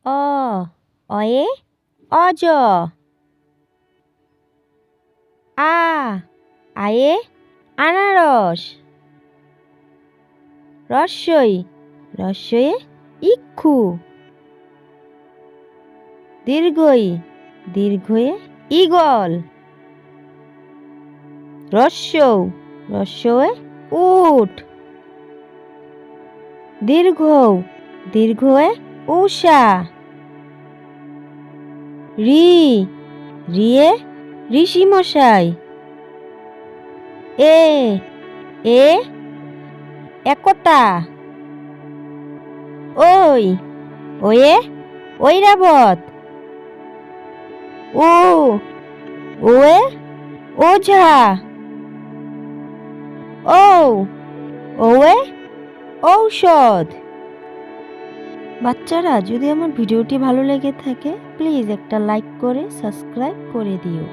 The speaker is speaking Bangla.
অ অয়ে অজ। আয়ে আনারস। রস্যই ইক্ষু। দীর্ঘয়ে ঈগল। রস্যয়ে উট। দীর্ঘয়ে উষা। রিয়ে ঋষিমশাই। এ একতা। ওয়ে ঐরাবত। ওয়ে ওঝা। ওয়ে ঔষধ। বাচ্চারা, যদি আমার ভিডিওটি ভালো লেগে থাকে প্লিজ একটা লাইক করে সাবস্ক্রাইব করে দিও।